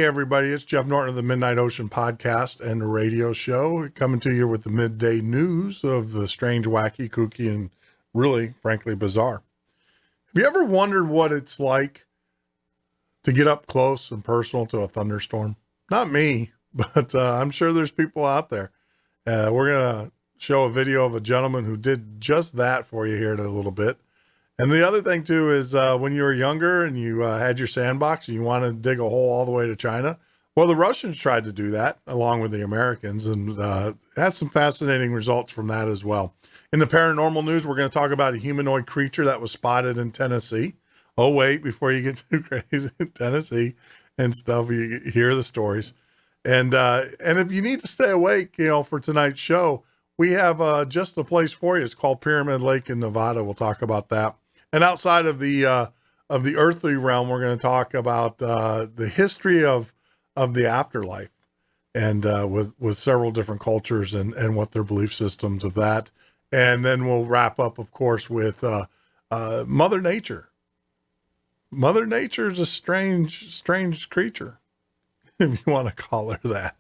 Hey everybody, it's Jeff Norton of the Midnight Ocean podcast and radio show, coming to you with the midday news of the strange, wacky, kooky, and really, frankly, bizarre. Have you ever wondered what it's like to get up close and personal to a thunderstorm? Not me, but I'm sure there's people out there. We're going to show a video of a gentleman who did just that for you here in a little bit. And the other thing too is when you were younger and you had your sandbox and you wanted to dig a hole all the way to China, well, the Russians tried to do that along with the Americans and had some fascinating results from that as well. In the paranormal news, we're going to talk about a humanoid creature that was spotted in Tennessee. Oh, wait, before you get too crazy, in Tennessee and stuff, you hear the stories. And if you need to stay awake, for tonight's show, we have just the place for you. It's called Pyramid Lake in Nevada. We'll talk about that. And outside of the earthly realm, we're going to talk about the history of the afterlife, and with several different cultures and what their belief systems of that. And then we'll wrap up, of course, with Mother Nature. Mother Nature is a strange creature, if you want to call her that.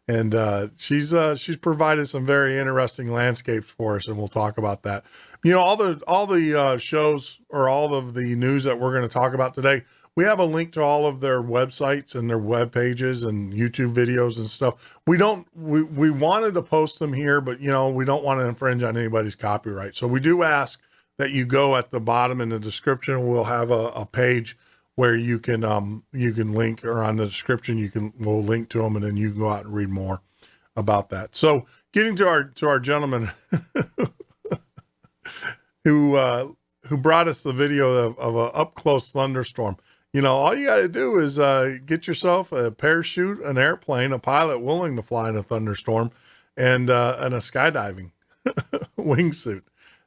And she's provided some very interesting landscapes for us, and we'll talk about that. All the shows or all of the news that we're going to talk about today, we have a link to all of their websites and their web pages and YouTube videos and stuff. We wanted to post them here, but we don't want to infringe on anybody's copyright. So we do ask that you go at the bottom in the description. We'll have a page where you can link, or on the description we'll link to them, and then you can go out and read more about that. So getting to our gentleman who brought us the video of a up close thunderstorm. All you got to do is get yourself a parachute, an airplane, a pilot willing to fly in a thunderstorm, and a skydiving wingsuit.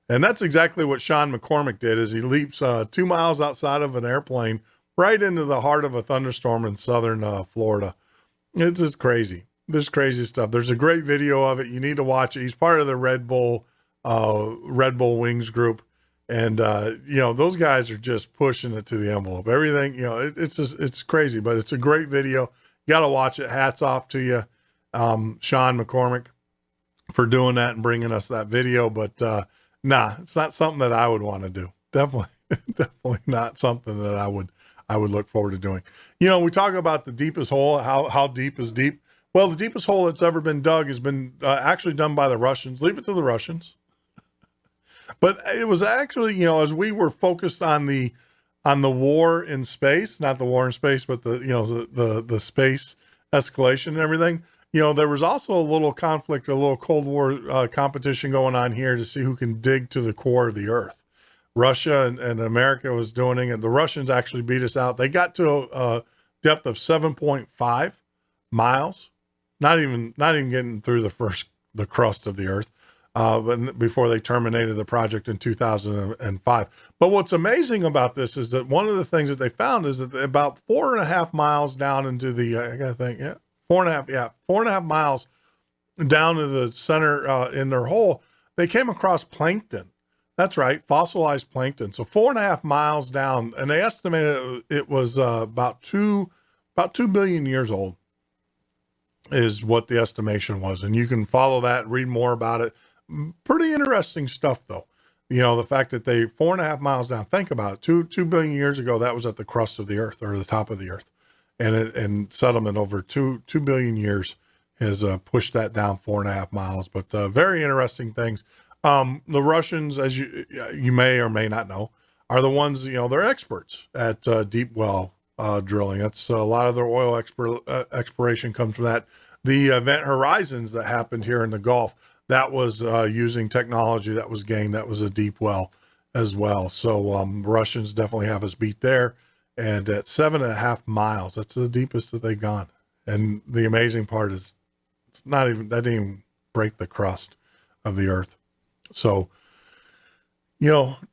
And that's exactly what Sean MacCormac did. Is he leaps 2 miles outside of an airplane right into the heart of a thunderstorm in southern Florida. It's just crazy. There's crazy stuff. There's a great video of it. You need to watch it. He's part of the Red Bull Wings group. And, those guys are just pushing it to the envelope. Everything, it's crazy, but it's a great video. You got to watch it. Hats off to you, Sean MacCormac, for doing that and bringing us that video. But, it's not something that I would want to do. Definitely not something that I would look forward to doing. We talk about the deepest hole, how deep is deep. Well, the deepest hole that's ever been dug has been actually done by the Russians. Leave it to the Russians. But it was actually, as we were focused on the war in space, not the war in space, but the space escalation and everything, there was also a little conflict, a little Cold War competition going on here to see who can dig to the core of the earth. Russia and America was doing it, and the Russians actually beat us out. They got to a depth of 7.5 miles, not even getting through the crust of the earth, but before they terminated the project in 2005. But what's amazing about this is that one of the things that they found is that about 4.5 miles down into the, 4.5 miles down to the center in their hole, they came across plankton. That's right, fossilized plankton. So 4.5 miles down, and they estimated it was about 2 billion years old is what the estimation was. And you can follow that, read more about it. Pretty interesting stuff, though. The fact that they 4.5 miles down. Think about it. 2 billion years ago, that was at the crust of the earth, or the top of the earth, and settlement over 2 billion years has pushed that down 4.5 miles. But very interesting things. The Russians, as you may or may not know, are the ones, they're experts at deep well drilling. That's a lot of their oil exploration comes from that. The event horizons that happened here in the Gulf, that was using technology that was gained. That was a deep well as well. So Russians definitely have us beat there. And at 7.5 miles, that's the deepest that they've gone. And the amazing part is that didn't even break the crust of the earth. So,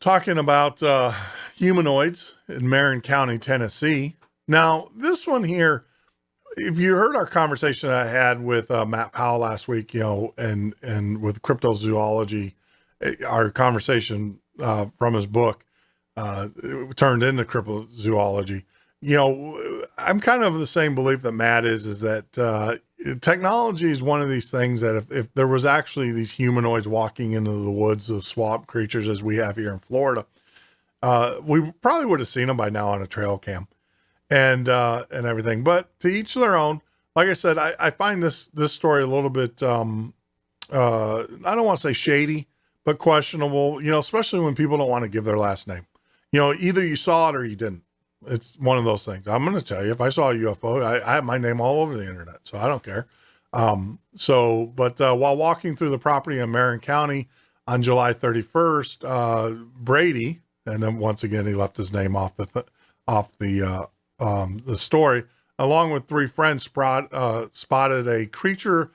talking about humanoids in Marin County, Tennessee. Now, this one here, if you heard our conversation that I had with Matt Powell last week, and with cryptozoology, our conversation from his book it turned into cryptozoology. I'm kind of the same belief that Matt is that technology is one of these things that if there was actually these humanoids walking into the woods, the swamp creatures as we have here in Florida, we probably would have seen them by now on a trail cam and everything. But to each their own. Like I said, I find this story a little bit, I don't want to say shady, but questionable, especially when people don't want to give their last name. Either you saw it or you didn't. It's one of those things. I'm going to tell you, if I saw a UFO, I have my name all over the internet, so I don't care. But while walking through the property in Marin County on July 31st, Brady, and then once again, he left his name off the story, along with three friends, spotted a creature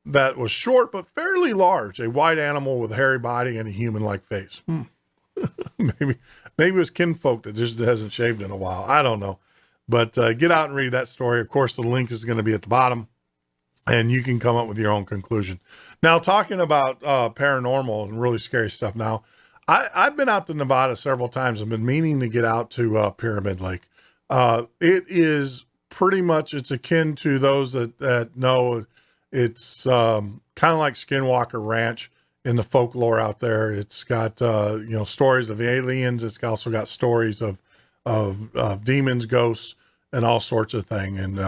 that was short but fairly large, a white animal with a hairy body and a human-like face. Maybe it was kinfolk that just hasn't shaved in a while. I don't know. But get out and read that story. Of course, the link is going to be at the bottom, and you can come up with your own conclusion. Now, talking about paranormal and really scary stuff now, I've been out to Nevada several times. I've been meaning to get out to Pyramid Lake. It is pretty much, it's akin to those that know it's kind of like Skinwalker Ranch in the folklore out there. It's got, stories of the aliens. It's also got stories of demons, ghosts, and all sorts of things. And,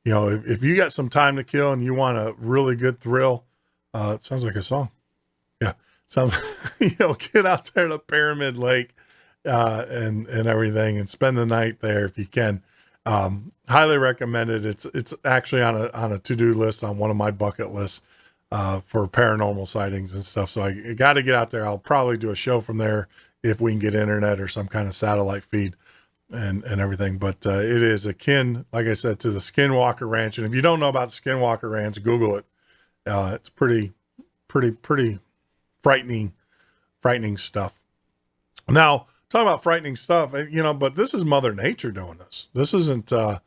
if you got some time to kill and you want a really good thrill, it sounds like a song. Yeah. Sounds, get out there to Pyramid Lake, and everything, and spend the night there if you can. Highly recommended. It's actually on a to-do list on one of my bucket lists for paranormal sightings and stuff. So I got to get out there. I'll probably do a show from there if we can get internet or some kind of satellite feed and everything. But it is akin, like I said, to the Skinwalker Ranch. And if you don't know about the Skinwalker Ranch, Google it. It's pretty frightening stuff. Now, talking about frightening stuff, but this is Mother Nature doing this. This isn't the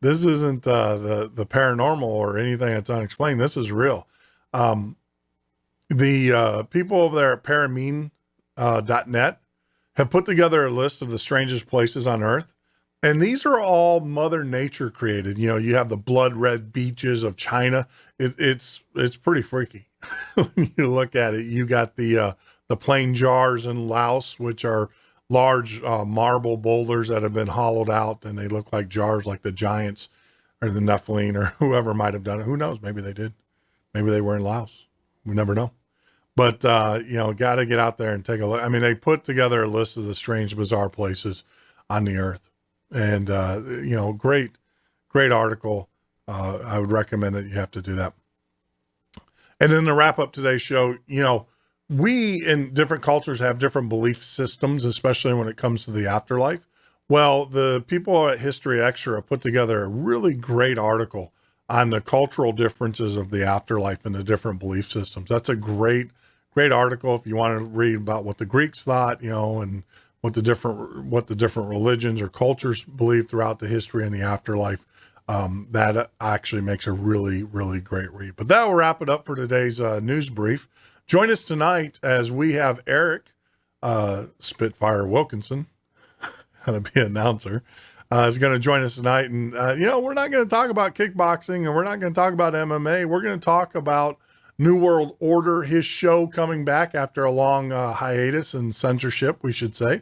paranormal or anything that's unexplained. This is real. The people over there at paramine.net have put together a list of the strangest places on Earth. And these are all Mother Nature created. You have the blood red beaches of China. It's pretty freaky. When you look at it, you got the plain jars in Laos, which are large marble boulders that have been hollowed out, and they look like jars, like the giants or the Nephilim or whoever might have done it. Who knows? Maybe they did. Maybe they were in Laos. We never know. But, got to get out there and take a look. I mean, they put together a list of the strange, bizarre places on the earth. And, great article. I would recommend that you have to do that. And then to wrap up today's show, we in different cultures have different belief systems, especially when it comes to the afterlife. Well, the people at History Extra put together a really great article on the cultural differences of the afterlife and the different belief systems. That's a great article if you want to read about what the Greeks thought, and what the different religions or cultures believe throughout the history and the afterlife. That actually makes a really, really great read. But that will wrap it up for today's news brief. Join us tonight as we have Eric Spitfire Wilkinson, going to be an announcer, is going to join us tonight. And, we're not going to talk about kickboxing, and we're not going to talk about MMA. We're going to talk about New World Order, his show coming back after a long hiatus and censorship, we should say,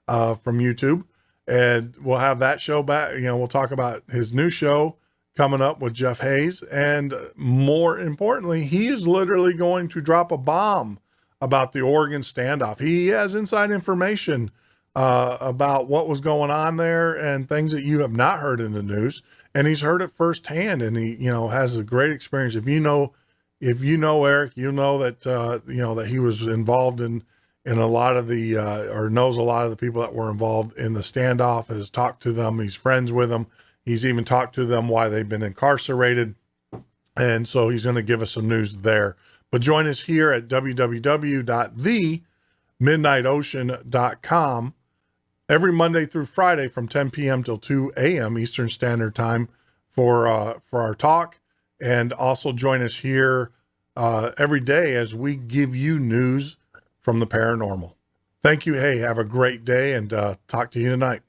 from YouTube. And we'll have that show back. We'll talk about his new show coming up with Jeff Hayes. And more importantly, he is literally going to drop a bomb about the Oregon standoff. He has inside information about what was going on there and things that you have not heard in the news. And he's heard it firsthand, and he, has a great experience. If you know Eric, that he was involved in a lot of the, or knows a lot of the people that were involved in the standoff, has talked to them. He's friends with them. He's even talked to them why they've been incarcerated. And so he's going to give us some news there. But join us here at www.themidnightocean.com every Monday through Friday from 10 p.m. till 2 a.m. Eastern Standard Time for our talk. And also join us here every day as we give you news from the paranormal. Thank you. Hey, have a great day, and talk to you tonight.